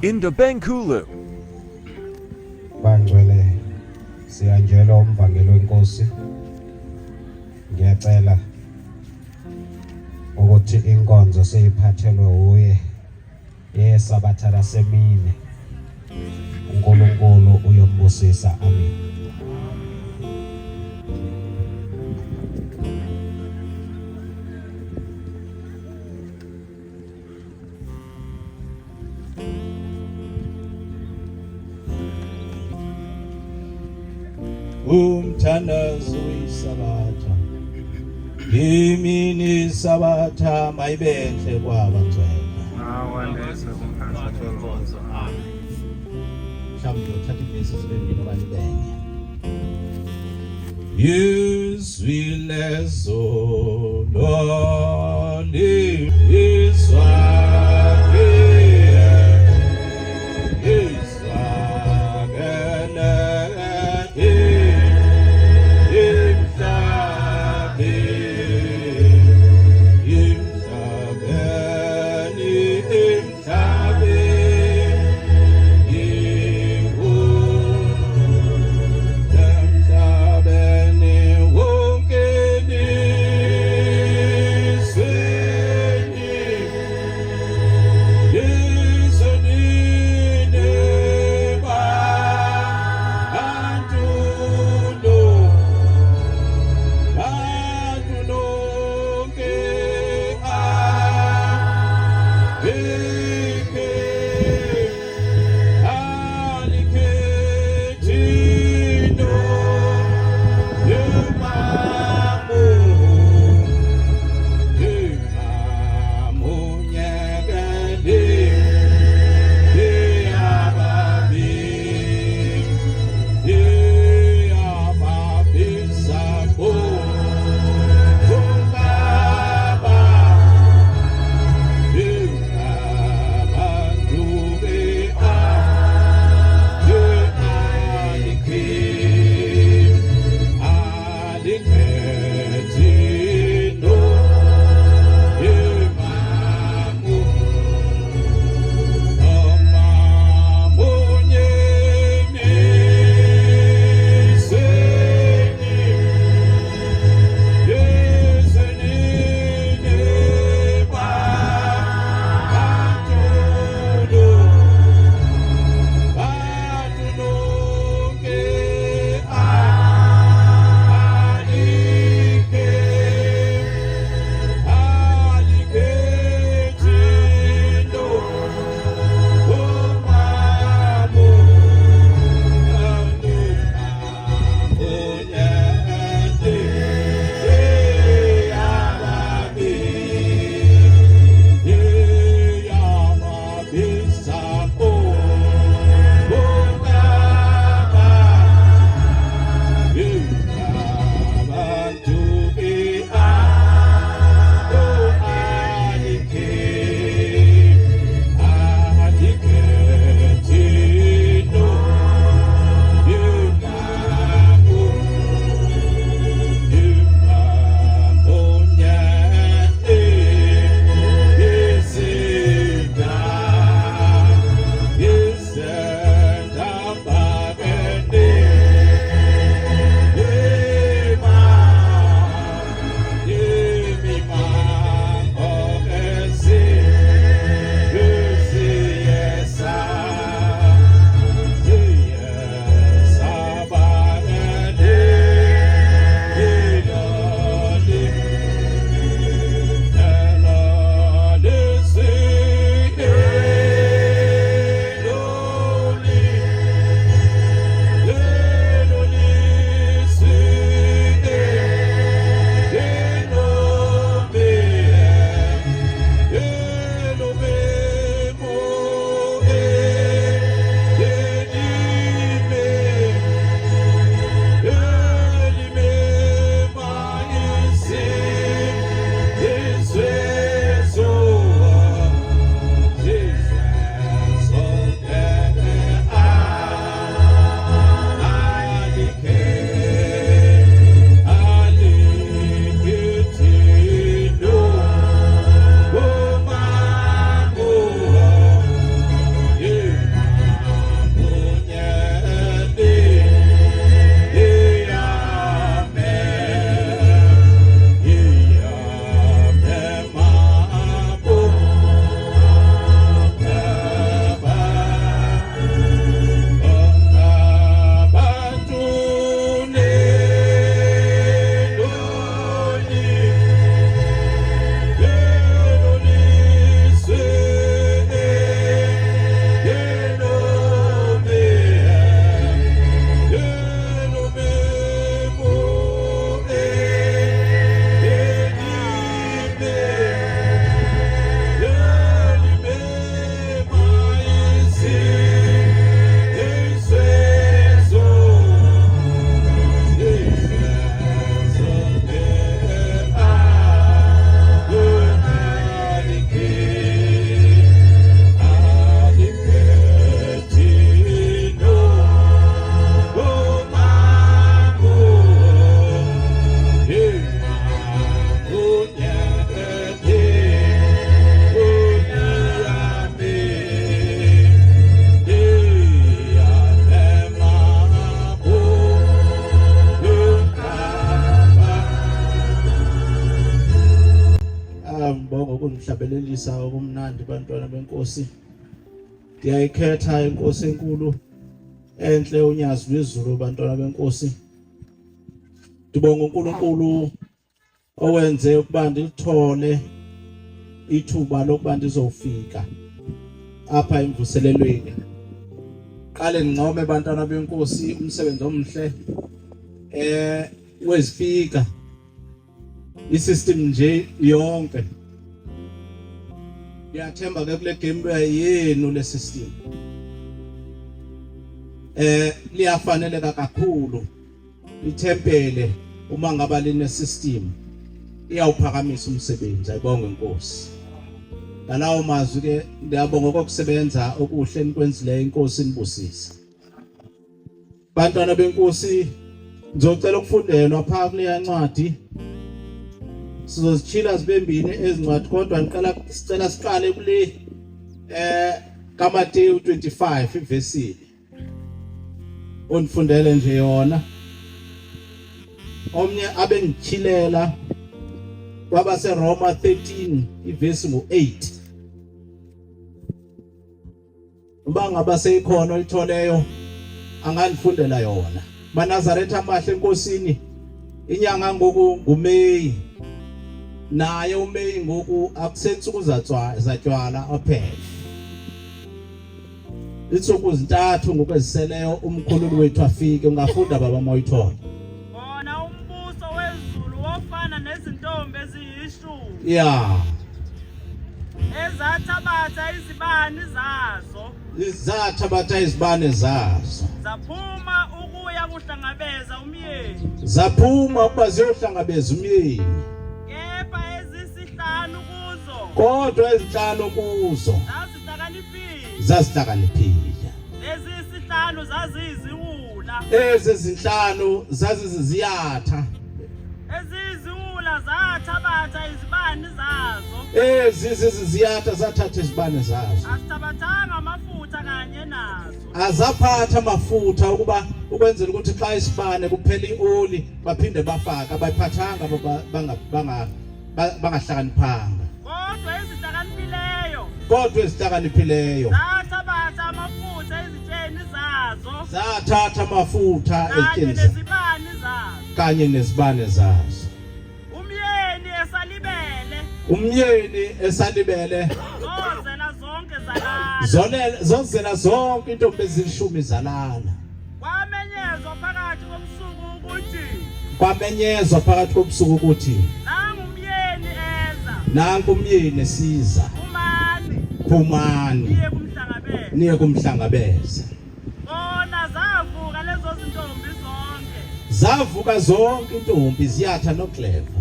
in the Bengkulu. Bangcwele siyanjela umvangelo wenkosi. Ngiyacela ukuthi inkonzo seyiphathelwe uye yesabatha lasemini. uNkulunkulu uyombusisa. Amen. Umthandazo isabatha imini sabatha mayibenhle kwabangcwele awandese kumkhankaso wenkonzo. mhlawumbe uthatha ivesi sibembini abantu benye yizwi lezolo lizwa ukuhlabelelisa okumnandi bantwana benkosi. Ndiyayikhetha inkosi enkulu enhle unyazi lwezulu bantwana benkosi. Ndibonga uNkulunkulu owenze ukuba ndithole ithuba lokuba ndizofika apha emvuselelweni. Qale ngincome bantwana benkosi umsebenzi omhle wezifika isystem nje yonke. Ngiyathemba ke kule game yenu le system liyafaneleka kakhulu ithempele uma ngaba line system iyawuphakamisa umsebenzi. Ayibonge inkosi. Ngalawo mazwi ke ngiyabonga ukusebenza okuhle nikwenzileyo inkosi inibusise. Bantwana benkosi ngizocela ukufundelwa phakathi kule ncwadi. Sizozichila zibembini ezincwadi kodwa sicela siqale kule kaMateyu 25 ivesi. Undifundele nje yona. Omnye abe ngichilela kwaba seRoma 13 ivesi ngo8. Uba ngaba seyikhona itholeyo angandifundela yona. MaNazaretha amahle enkosini inyanga ngoku nguMeyi. Naye uMeyi ngoku akusensuku zatywala aphela. Insuku zintathu ngokweziseleyo umkhululi wethu afike. Ungafunda baba moyithola. Bona umbuso wezulu wofana nezintombi eziyishumi. Yeah. Ezathabatha izibani zazo. Izathabatha izibane zazo. Zaphuma ukuya kuhlangabeza umyeni. Zaphuma ukuba ziyohlangabeza umyeni. Kepha ezisihlanu kuzo. Kodwa ezinhlanu kuzo zazihlakaniphile. Ezisihlanu zaziyiziwula. Ezinhlanu zaziziyatha. Eziyiziwula zathabatha izibani zazo. Ziziyatha zathatha izibane zazo. Azithabathanga amafutha kanye nazo. Azaphatha amafutha ukuba ukwenzela ukuthi xa isibane kuphela ioli baphinde bafaka. Abayiphathanga bangahlakaniphanga. Kodwa ezihlakaniphileyo zathabatha amafutha ezitsheni zazo. Zathatha amafutha ezitsheni zazo kanye nezibane zazo. Umyeni esalibele zozela zonke intombi ezilishumi zalala. Kwamenyezwa phakathi kobusuku ukuthi nangu umyeni esiza. Phumani niye kumhlangabeza. Zavuka zonke intombi ziyatha noCleva.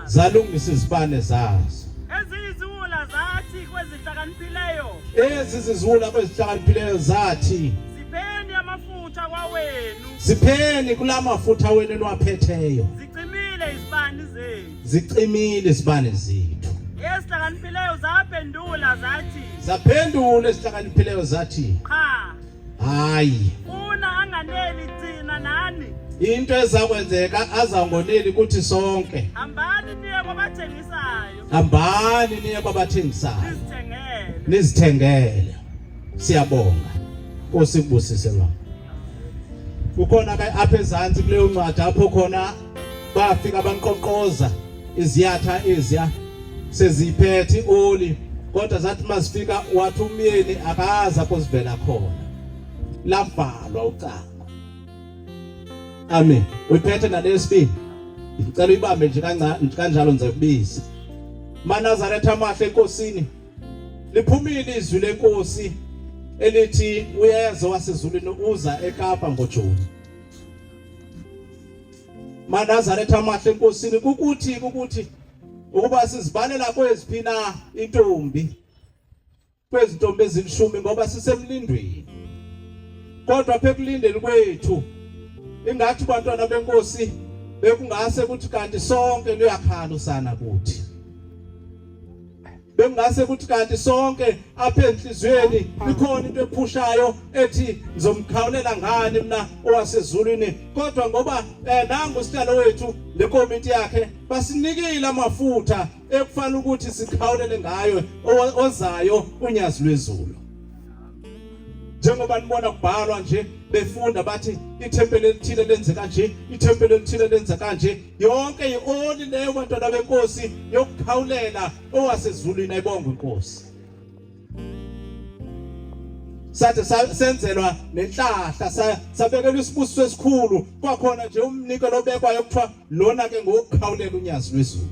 Zalungisa izibane zazo. Eziziwula kwezihlakaniphileyo zathi sipheni kula mafutha wenu enwaphetheyo. Zicimile izibane zethu. Zaphendula ezihlakaniphileyo zathi hayi. Into ezakwenzeka azangoneli ukuthi sonke. Hambani niye kwabathengisayo. Nizithengele. Siyabonga. Nkosi kubusise baba. Kukhona ke apha ezantsi kuleyo ncwadi apho khona bafika banqoqoza iziyatha eziya seziphethe ioli kodwa zathi masifika wathi umyeni akaza kozivela khona. Lavalwa ucango. Amen. Uyiphethe nalesibili. Ngicela uyibambe nje kanjalo nje kubiza. MaNazaretha amahle enkosini. Liphumile izwi lenkosi elithi uyeza wasezulwini uza eKapa ngoJuni. MaNazaretha amahle enkosini kukuthi ukuba sizibalela kweziphi na intombi. Kwezintombi ezilishumi ngoba sisemlindweni. Kodwa phekulindeni kwethu ingathi bantwana benkosi bekungase ukuthi kanti sonke luyakhala usana kuthi. bengase kuthi kanti sonke apha enhlizweni ikhona into ephushayo ethi ngizomkhawulela ngani mina owasezulwini, kodwa ngoba nangu sitalo wethu lekomiti yakhe basinikile amafutha ekufanele ukuthi sikhawulele ngayo ozayo unyazi lwezulu. Njengoba nibona kubhalwa nje befunda bathi ithempeli elithile lenze kanje, ithempeli elithile lenze kanje, yonke ioli leyo bantwana benkosi yokukhawulela owasezulwini ayibonga inkosi. Sathe senzelwa nenhlahla sabekelwa isibusiso esikhulu, kwakhona nje umnikelo obekwayo kuthiwa lona ke ngokukhawulela unyazi lwezulu.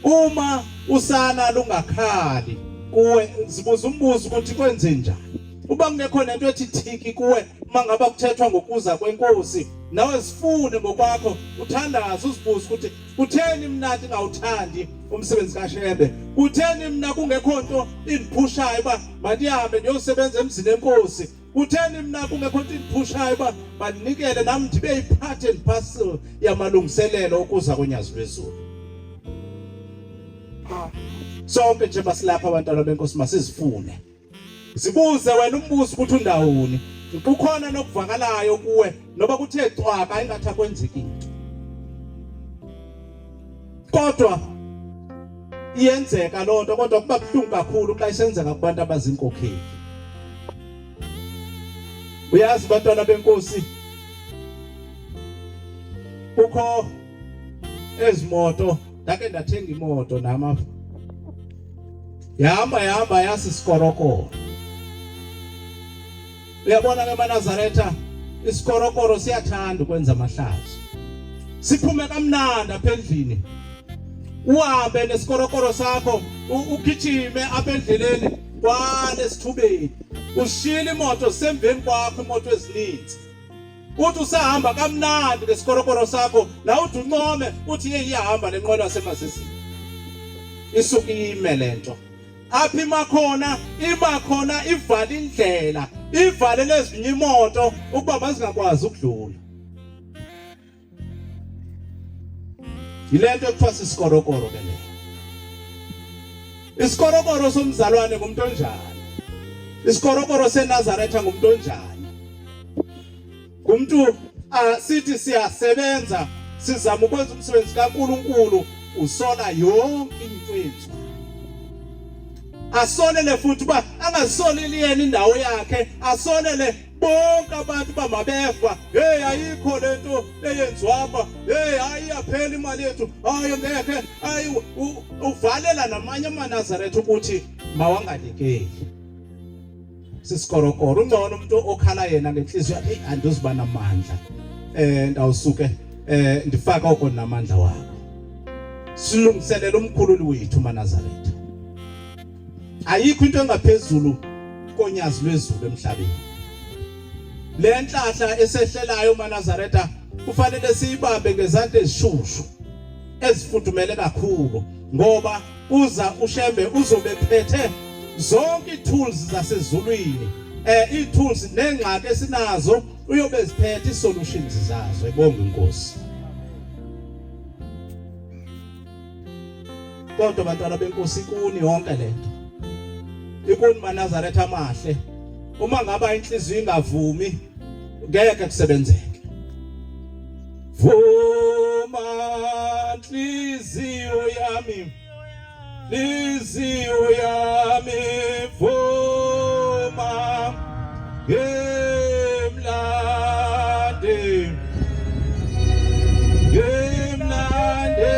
Uma usana lungakhali kuwe zibuza umbuzo ukuthi kwenze njani. Uba kungekho nento ethi thiki kuwe mangaba kuthethwa ngokuza kwenkosi, nawe sifune ngokwakho uthandaza uzibuza ukuthi kutheni mina ngawuthandi umsebenzi kaShembe, kutheni mina kungekho nto indiphushayo ba mandihambe ndiyosebenza emzini enkosi, kutheni mina kungekho nto indiphushayo ba bandinikele nami ndibe yipart and parcel yamalungiselelo ukuza konyazi lwezulu. Sonke nje basilapha abantwana benkosi masizifune. Sibuze wena umbuzo ukuthi undawoni. Kukhona nokuvakalayo kuwe noba kuthe cwaka engathi akwenzeki into. Kodwa iyenzeka lonto, kodwa kuba buhlungu kakhulu xa isenzeka kubantu abazinkokheli. Uyazi bantwana benkosi kukho ezimoto, ndake ndathenga imoto nama yahamba yasi isikorokoro. Uyabona ke maNazaretha isikorokoro siyathanda ukwenza amahlazo. Siphume kamnandi apha endlini. Uhambe nesikorokoro sakho ugijime apha endleleni kwale sithubeni. Ushila imoto semveni kwakho, imoto ezininzi. Uthi usahamba kamnandi ngesikorokoro sakho la uthi uncome uthi iyahamba lenqola yaseMasisini. Isuke ime lento. Aphi imakhona ivala indlela, ivale lezinye imoto ukuba mazingakwazi ukudlula. Yilento ekuthiwa sisikorokoro ke le. Isikorokoro somzalwane ngumuntu onjani? Isikorokoro seNazaretha ngumuntu onjani? Ngumuntu sithi siyasebenza, sizama ukwenza umsebenzi kaNkulunkulu, usola yonke into yethu. Asonele futhi ba angasoneli yena indawo yakhe, asonele bonke abantu bamabefa. Hey ayikho lento eyenziwa apha, hey ayiyaphela imali yethu, hayi ngeke, hayi uvalela namanye amaNazaretha ukuthi mawanganikeli. Sisikorokoro ungcono umuntu okhala yena ngenhliziyo hey andiziba namandla, ndawusuke ndifaka oko namandla wakho. Silungiselela umkhululi wethu maNazaretha. Ayikho into engaphezulu konyazi lwezulu emhlabeni. Le nhlahla esehlelayo maNazaretha kufanele siyibambe ngezandla ezishushu ezifudumele kakhulu, ngoba uza uShembe uzobe phethe zonke iitools zasezulwini. Iitools nengxaki esinazo uyobe ziphethe isolutions zazo. Ibonga inkosi. Kodwa bantwana benkosi kuni yonke lento. Ikuni maNazaretha amahle. Uma ngaba inhliziyo ingavumi ngeke kusebenzeke. Vuma inhliziyo yami, inhliziyo yami vuma ngemlande, ngemlande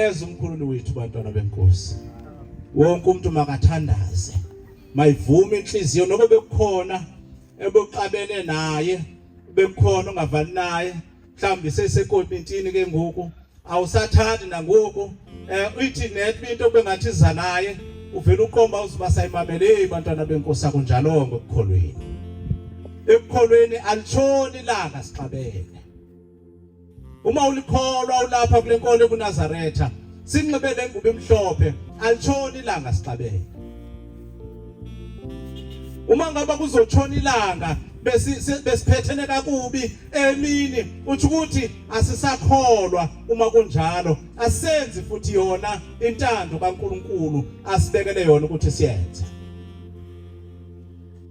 uyeza umkhululi wethu bantwana benkosi. Wonke umuntu makathandaze. Mayivume inhliziyo noba bekukhona ebuqabene naye, bekukhona ongavani naye, mhlawumbe sesekomitini ke ngoku, awusathandi nangoku, uyithi net into bengathi iza naye, uvela uqomba uzuba sayimamele bantwana benkosi akunjalo ngokukholweni. Ekukholweni alitshoni ilanga sixabene. Uma ulikholwa ulapha kule nkolo kuNazaretha, sinxibele ingubo emhlophe, alitshoni ilanga sixabene. Uma ngaba kuzotshona ilanga besiphethene kakubi emini, uthi ukuthi asisakholwa. Uma kunjalo asenzi futhi yona intando kaNkulunkulu asibekele yona ukuthi siyenze.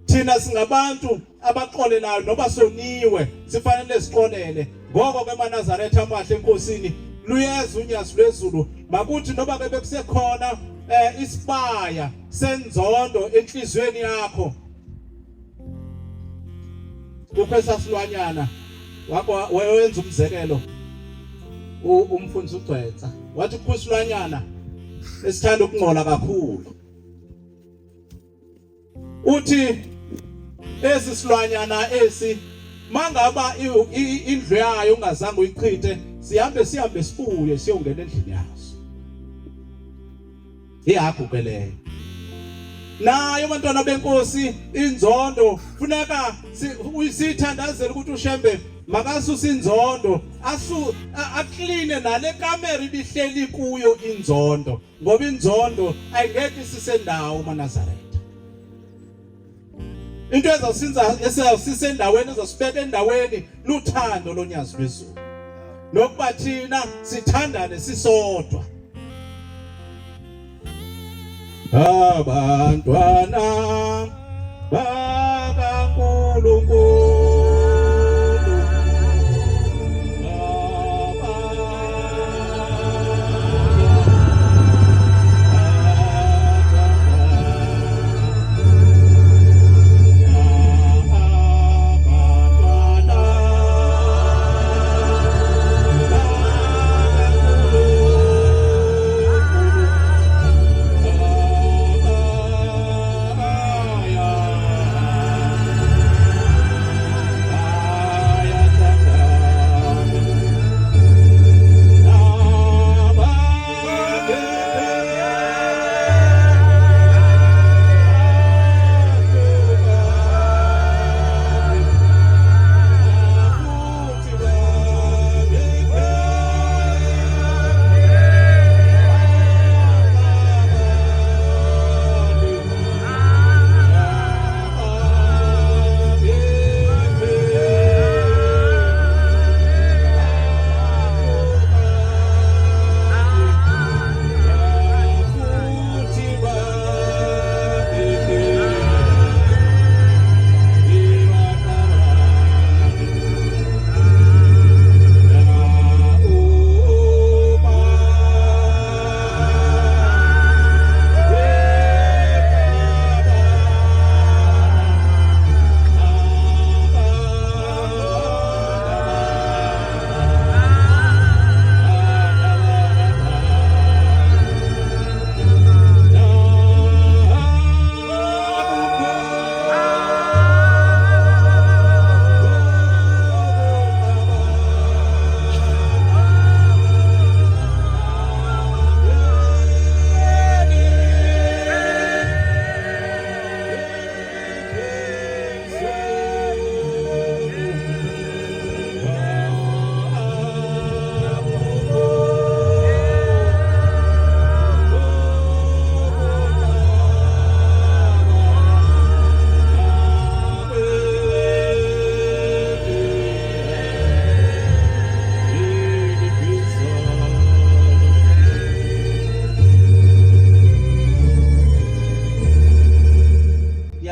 Thina singabantu abaqolelayo noba soniwe, sifanele siqolele. Ngoko ke maNazaretha amahle enkosini luyeza unyazi lwezulu, makuthi noba bekusekhona isibaya senzondo enhlizweni yakho, kukho esasilwanyana wayenza umzekelo umfundisi uGcwensa, wathi kukho isilwanyana esithanda ukunqola kakhulu. Uthi esi silwanyana esi mangaba indlu yayo ungazange uyichithe, sihambe sibuye siyongena endlini yaso. Ihagu ke leyo. Nayo bantwana benkosi, inzondo funeka siyithandazele ukuthi uShembe makasusa inzondo, akline nale kamera ibihleli kuyo inzondo, ngoba inzondo ayingeke isisendawo maNazaretha. Into ezawusisa endaweni, ezawusibeka endaweni luthando lonyazi lwezulu, nokuba thina sithandane sisodwa. Abantwana bakaNkulunkulu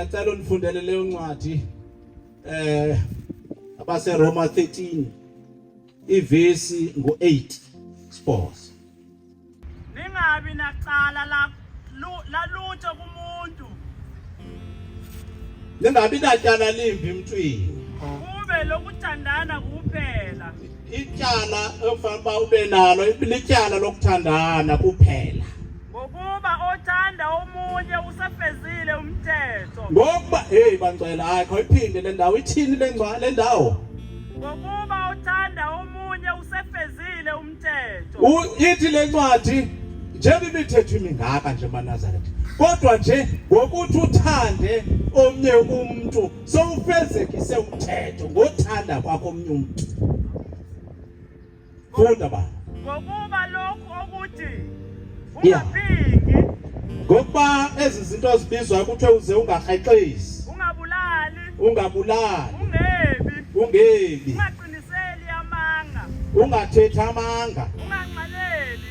ngiyacela unifundele leyo ncwadi abase Roma 13 ivesi ngo8 sports. Ningabi nacala la lutho kumuntu. Ningabi natyala limbi emntwini. Kube lokuthandana kuphela. ityala ofanele ube nalo lityala lokuthandana kuphela. Ngokuba othanda omunye usefezile umthetho. Ngokuba hey bancela hayi khoyiphinde le ndawo ithini le ndawo. Ngokuba othanda omunye usefezile umthetho. Ithi le ncwadi njengoba imithetho imingaka nje eNazaretha. Kodwa nje ngokuthi uthande omnye umuntu sowufezekise umthetho ngothanda kwakho omnye umuntu. Funda ba. Ngokuba lokho ukuthi ungaphingi. Ngokuba ezi zinto ezibizwa ukuthi uze ungarhexezi. Ungabulali. Ungebi. Ungaqiniseli amanga. Ungathetha amanga. Unganxaleli.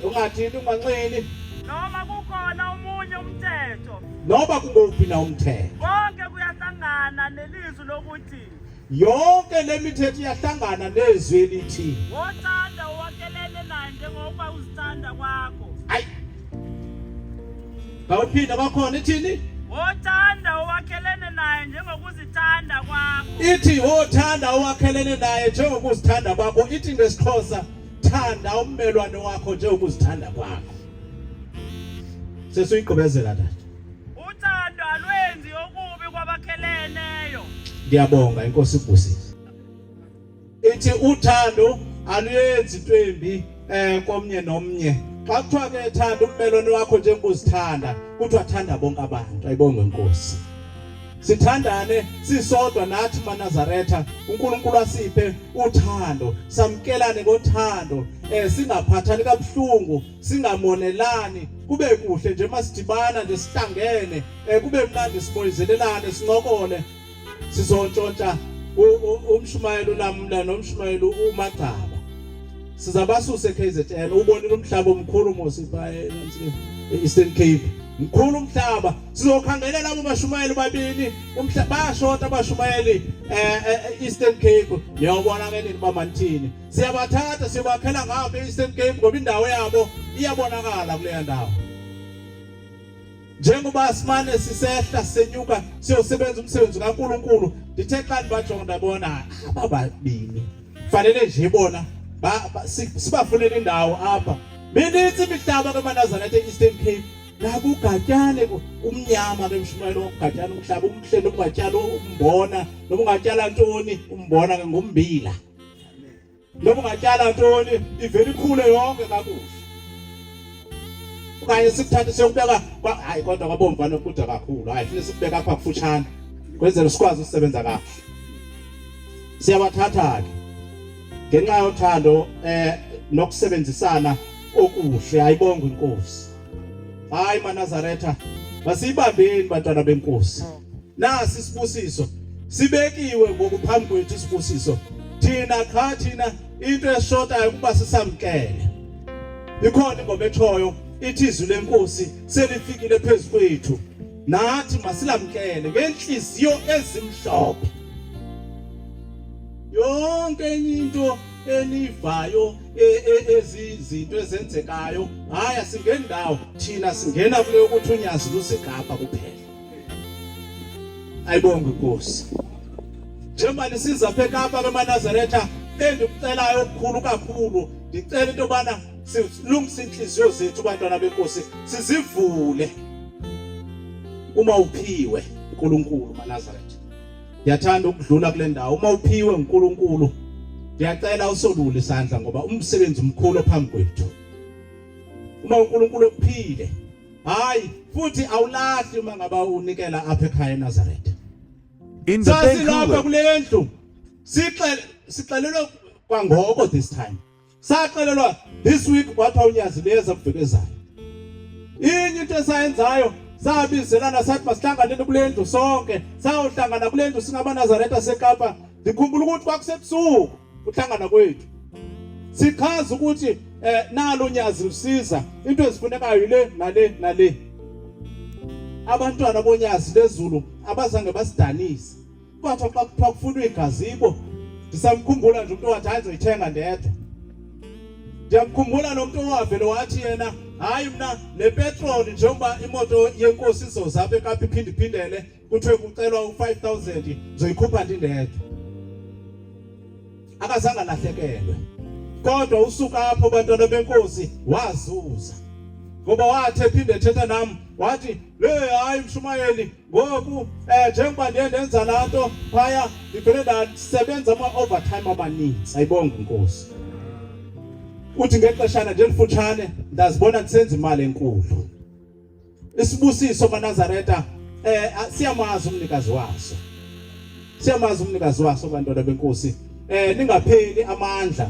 Ungathini unganxeni. Noma kukhona omunye umthetho. Noba kungophi na umthetho. Konke kuyahlangana nelizwi lokuthi yonke le mithetho iyahlangana nezwi elithi wothanda owakhelene naye njengoba uzithanda kwakho. Ayi. Bawuphinda bakhona ithini? Wothanda owakhelene naye njengokuzithanda kwakho. Ithi wothanda owakhelene naye njengokuzithanda kwakho. Ithi ngesiXhosa thanda ummelwane wakho njengokuzithanda kwakho. Sesuyigqibezela tata. Uthando alwenzi okubi kwabakheleneyo. Ngiyabonga inkosi ibusise. Ithi uthando aluyenzi into embi komnye nomnye. Xa kuthiwa ke thanda ummelwane wakho njengokuzithanda, kuthiwa thanda bonke abantu. Ayibonge inkosi. Sithandane sisodwa nathi maNazaretha. uNkulunkulu asiphe uthando, samkelane ngothando, singaphathani kabuhlungu, singamonelani, kube kuhle nje masidibana nje sihlangene, kube mnandi siboyizelelane sincokole. Sizontshontsha umshumayeli uNamla nomshumayeli uMagcaba. Sizabasusa eKZN. Ubonile umhlaba omkhulu mosipa eEastern Cape. Mkhulu umhlaba. Sizokhangelela abo bashumayeli babini. Umhlaba bashota abashumayeli eEastern Cape. Niyabona ke nini bamanthini. Siyabathatha sibakhela ngapha eEastern Cape ngoba indawo yabo iyabonakala kule ndawo. Njengoba simane sisehla senyuka siyosebenza umsebenzi kaNkulunkulu, ndithe xa ndibajonga ndabona ababini fanele nje bona sibafunele indawo apha. Minintsi imihlaba kweManazaretha eEastern Cape. Nakugatyane umnyama ke mshumayeli wokugatyana umhlaba umhle nokungatyala umbona, noma ungatyala ntoni umbona ke ngombila. Noma ungatyala ntoni ivele ikhule yonke kakuhle. Kanye sikuthathe siyokubeka hayi kodwa kwabomvana kude kakhulu. Hayi fune sikubeka apha kufutshane kwenzela sikwazi ukusebenza kahle. Siyabathatha ke ngenxa yothando nokusebenzisana okuhle. Ayibonge inkosi. Hayi maNazaretha masiyibambeni bantwana benkosi. Nasi isibusiso sibekiwe ngokuphambi kwethu isibusiso. Thina into eshotayo kuba sisamkele. Ikhona ingoma ethoyo ithi izwi lenkosi selifikile phezu kwethu, nathi masilamkele ngenhliziyo ezimhlophe. Yonke into enivayo ezizinto ezenzekayo haya singendawo thina singena kule ukuthi unyazi lusigapha kuphela. Ayibonge inkosi. Njengoba nisiza apha eKapa kweManazaretha, endikucelayo okukhulu kakhulu, ndicela into yobana silungise inhliziyo zethu bantwana benkosi, sizivule uma uphiwe uNkulunkulu maNazaretha. Ndiyathanda ukudlula kule ndawo. Uma uphiwe uNkulunkulu, ndiyacela usolule isandla ngoba umsebenzi mkhulu phambi kwethu. Uma uNkulunkulu ukuphile, hayi futhi awulahli uma ngaba unikela apha ekhaya eNazaretha. In the Sasilapha kule ndlu sixelelwe kwangoko this time. Saxelelwa this week kwathiwa unyazi leza kubhekezayo. Inye into esayenzayo sabizelana sathi masihlanganeni kule ndlu sonke. Sayohlangana kule ndlu singamaNazaretha seKapa. Ndikhumbula ukuthi kwakusebusuku uhlangana kwethu. Sikhaza ukuthi nalo unyazi lusiza. Into ezifunekayo yile nale. Abantwana bonyazi lezulu abazange basidanise. Kwathi xa kuthiwa kufunwa igazi ibo, ndisamkhumbula nje umuntu owathi azoyithenga ndedwa. Ndiyamkhumbula nomuntu owavele wathi yena hayi mina le petrol njengoba imoto yenkosi izoza apha eKapa iphindele kuthiwe kucelwa u5000 ngizoyikhupha ndindedwa. akazange lahlekelwe. Kodwa usuka apho bantwana benkosi wazuza. Ngoba wathi ephinde ethetha nami wathi hayi Mshumayeli ngoku njengoba ndenza lanto phaya ngivele ndasebenza ama-overtime amaninzi. Ayibonga inkosi. Uthi ngexeshana nje elifutshane ndazibona ndisenza imali enkulu. Isibusiso kaNazaretha siyamazi umnikazi waso. Siyamazi umnikazi waso bantwana benkosi. Ningapheli amandla.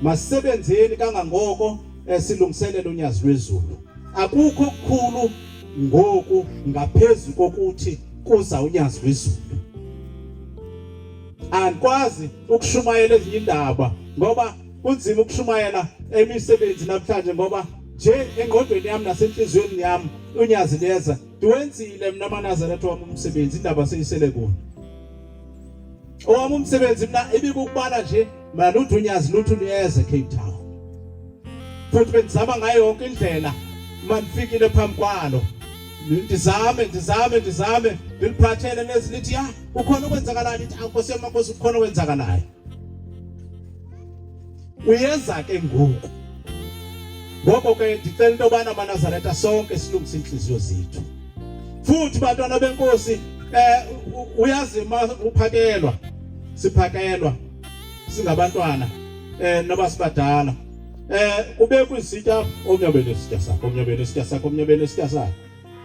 Masebenzeni kangangoko silungiselela unyazi lwezulu. Akukho okukhulu ngoku ngaphezulu kokuthi kuza unyazi lwezulu. Andikwazi ukushumayela ezinye indaba ngoba kunzima ukushumayela emisebenzi namhlanje ngoba nje engqondweni yami nasenhliziyweni yami unyazi leza ndiwenzile mina amaNazaretha wami umsebenzi indaba seyisele kuno. Owami umsebenzi mina ibikukubala nje mana uthi unyazi luthu liyeze Cape Town. Futhi benzama ngayo yonke indlela manifikile phambi kwalo. Ndizame ngiliphathele nezilithi ukhona okwenzakalayo lithi Nkosi yamakhosi ukhona okwenzakalayo. Uyenza ke ngoku. Ngoko ke ndicela into yobana amaNazaretha sonke silungise inhliziyo zethu. Futhi bantwana benkosi uyazi uphakelwa siphakelwa singabantwana nabasibadala kube kwisitya omnyabeni isitya sakho omnyabeni isitya sakho omnyabeni isitya sakho.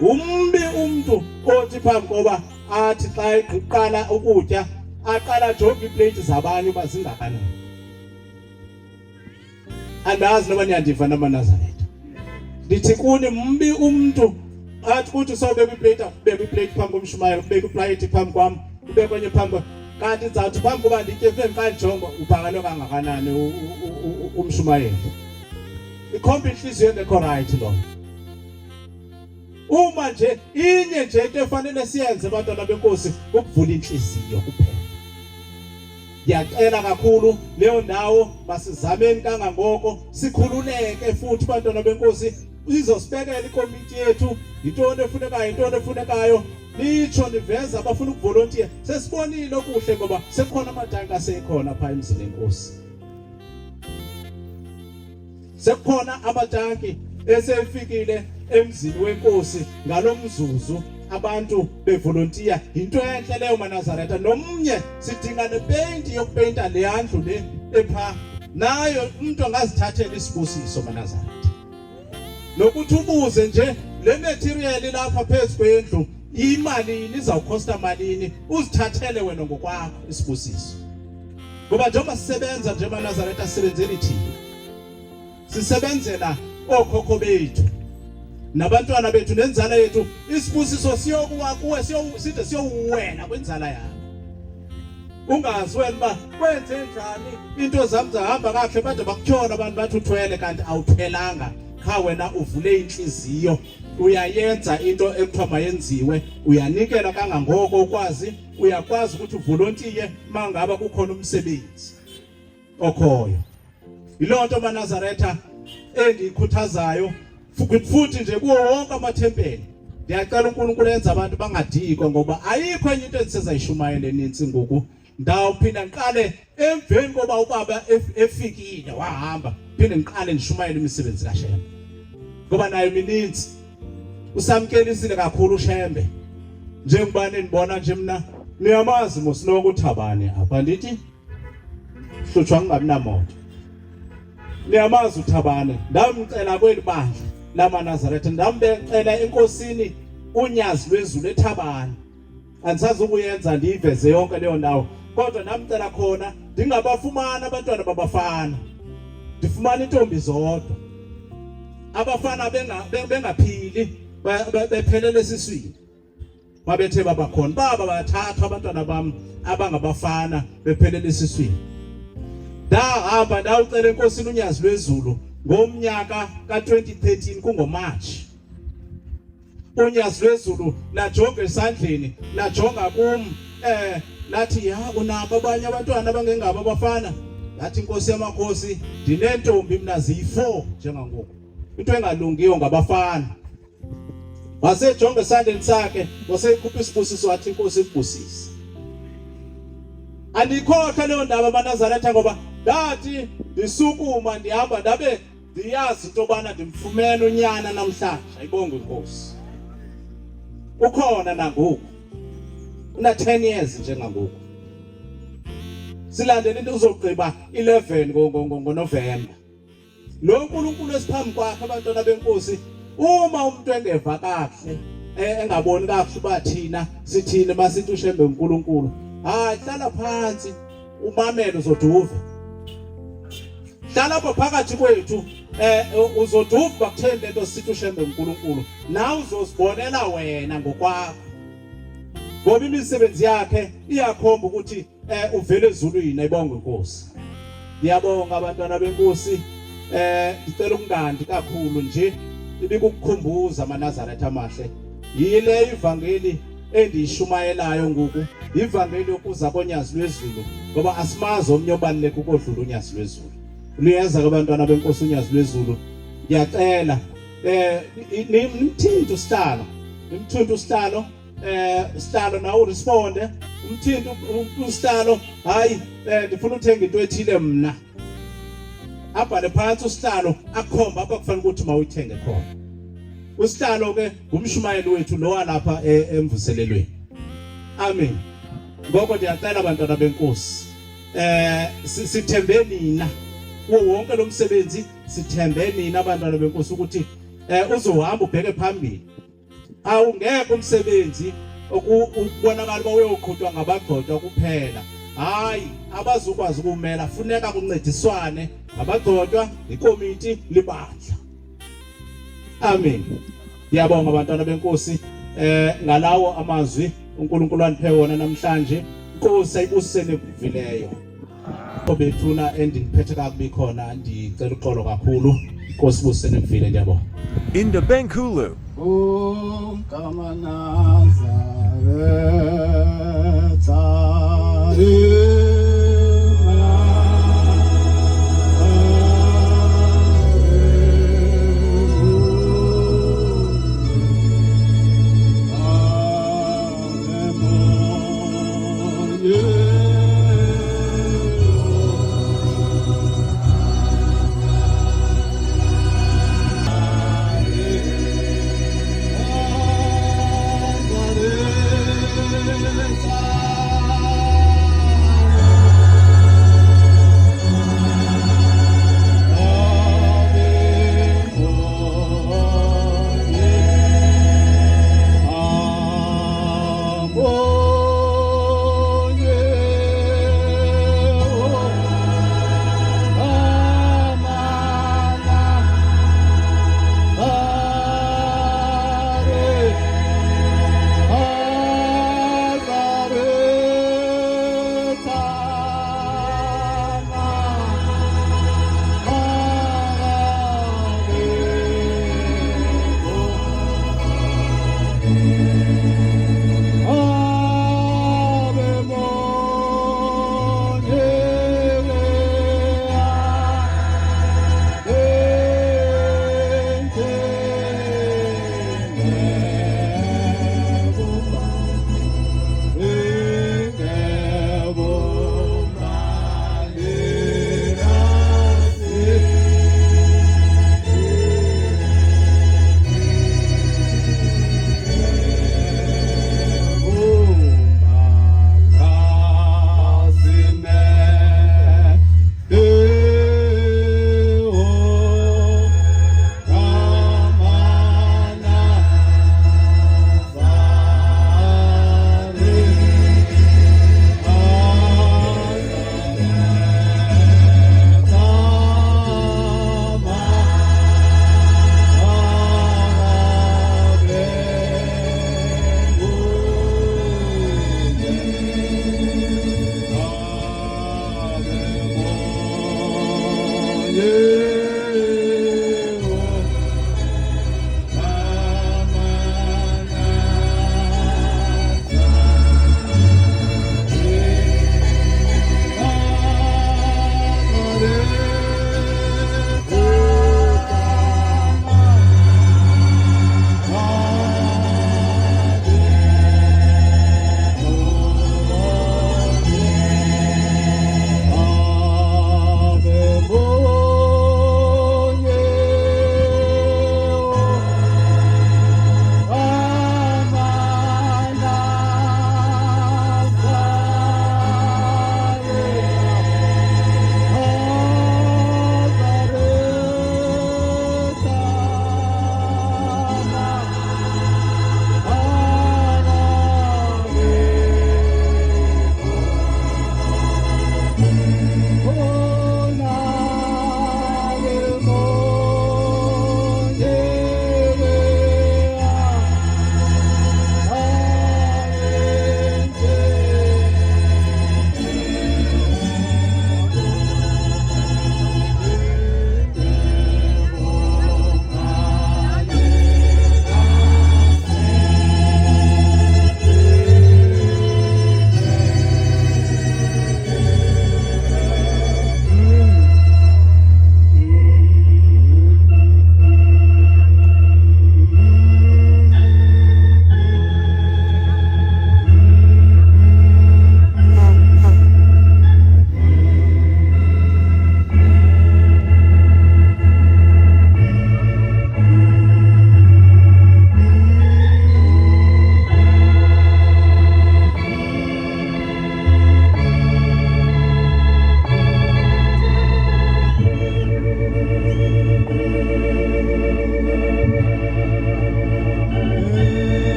Umbi umuntu othi phambi koba athi xa eqala ukutya aqala jonge iplate zabanye uba zingakanani. Andazi noba niyandiva namaNazaretha. Ndithi kuni mbi umuntu athi kuthi sobeka iplate ubeka iplate phambi komshumayeli ubeka iplate phambi kwami ubeka kwenye phambi kanti ndizawuthi phambi koba nditye mfendiqalijongo uphakelwe kangakanani umshumayeli. Ikhomba inhliziyo engekho right lo. Uma nje inye nje into efanele siyenze bantwana benkosi ukuvula inhliziyo kuphela. Ngiyacela kakhulu leyo ndawo basizameni kangangoko sikhululeke futhi bantwana benkosi izosibekela ikomiti yethu intoni efunekayo nitsho niveza abafuna ukuvolunteer. Sesibonile okuhle ngoba sekukhona amatanka asekhona pha emzini enkosi. Sekukhona amatanki esefikile emzini wenkosi ngalomzuzu abantu bevolunteer. Into enhle leyo maNazaretha. Nomnye sidinga nepaint yokupenta le yandlu le epha nayo umuntu angazithathela isibusiso maNazaretha. Nokuthi ubuze nje le material lapha phezu kwendlu imalini izawukhosta malini uzithathele wena ngokwakho isibusiso. Ngoba njengoba sisebenza nje maNazaretha sisebenzeli thina. Sisebenzela okhokho bethu nabantwana bethu nenzala yethu. Isibusiso siyokuwa kuwe side siyowuwena kwenzala yakho. Ungazi wena ba kwenze njani into zami zahamba kahle bade bakutyhona abantu bathi uthwele kanti awuthwelanga. Kha wena uvule inhliziyo uyayenza into ekuthiwa mayenziwe. Uyanikela kangangoko ukwazi. Uyakwazi ukuthi uvolunteer mangaba kukhona umsebenzi okhoyo. Ilonto maNazaretha endikhuthazayo futhi nje kuwo wonke amathempeli. Ndiyacela uNkulunkulu enza abantu bangadikwa ngoba ayikho enye into endisezayishumayela eninzi ngoku. Ndawuphinda ngiqale emveni koba ubaba efikile wahamba phinde ngiqale ndishumayela imisebenzi kaShembe. Ngoba nayo mininzi usamkelisile kakhulu uShembe. Njengoba nibona nje mina niyamazi mosinoku uThabane apha ndithi hlutshwa ngingabi namoto. Niyamazi uThabane ndamcela kweli bandla lamaNazaretha ndambecela enkosini unyazi lwezulu eThabane. Andisazi ukuyenza ndiyiveze yonke leyo ndawo kodwa namcela khona ndingabafumana abantwana babafana. Ndifumana intombi zodwa. Abafana bengaphili bephelele esiswini. Mabethe baba khona baba bathatha abantwana bami abangabafana bephelele esiswini. Ndahamba ndawucela enkosini unyazi lwezulu ngomnyaka ka2013 kungoMarch. Unyazi lwezulu lajonga esandleni lajonga kum lathi unabo abanye abantwana abangengabo abafana. Yathi inkosi yamakhosi ndinentombi mina ziyi4 njengangoku. Into engalungiyo ngabafana. Wasejonga esandleni sakhe wasekhupha isibusiso wathi inkosi ibusise. andikhohlwa leyo ndaba amaNazaretha ngoba ndathi ndisukuma ndihamba ndabe ndiyazi into yobana ndimfumene unyana namhlanje. Ayibonge inkosi. Ukhona nangoku. Una 10 years njengangoku. Silandele into uzogqiba 11 ngoNovember. Lo uNkulunkulu esiphambi kwakhe abantwana benkosi, uma umuntu engeva kahle engaboni kahle uba thina sithini masithi ushembe uNkulunkulu, hayi hlala phansi umamelo uzoduve. Hlala apha phakathi kwethu uzoduva bakuthembe into sithi ushembe uNkulunkulu, nawe uzosibonela wena ngokwakho. Ngoba imisebenzi yakhe iyakhomba ukuthi uvele ezulwini. Ayibonge inkosi. Ngiyabonga abantwana benkosi. Ngicela ukungandi kakhulu nje ibikukukhumbuza amaNazaretha amahle. Yile ivangeli endiyishumayelayo ngoku, ivangeli yokuza konyazi lwezulu, ngoba asimazi omnye obaluleke ukodlula unyazi lwezulu. Luyeza abantwana benkosi unyazi lwezulu. Ngiyacela nimthinte usihlalo, sihlalo nawe uresponde. Umthinte usihlalo, hayi ndifuna uthenga into ethile mna. Abhale phansi usihlalo akhomba apha kufanele ukuthi mawuyithenge khona. Usihlalo ke ngumshumayeli wethu lo walapha emvuselelweni. Amen. Ngoko ndiyacela abantwana benkosi, sithembe nina wonke lo msebenzi, sithembe nina abantwana benkosi ukuthi uzohamba ubheke phambili. Awungekho umsebenzi ukubonakala uba uyoqhutshwa ngabagxothwa kuphela. Hayi, abazukwazi ukumela funeka kuncediswane ngabagxothwa ikomiti libandla. Amen. Ngiyabonga abantwana benkosi ngalawo amazwi uNkulunkulu aniphe wona namhlanje. Inkosi ayibusisene kuvileyo. Obethuna endiphethe kakubi khona ndicela uxolo kakhulu. Inkosi ibusisene kuvile. Ngiyabonga. In the Benkulu. Kama Nazaretha.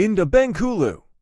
Inda Bengkulu.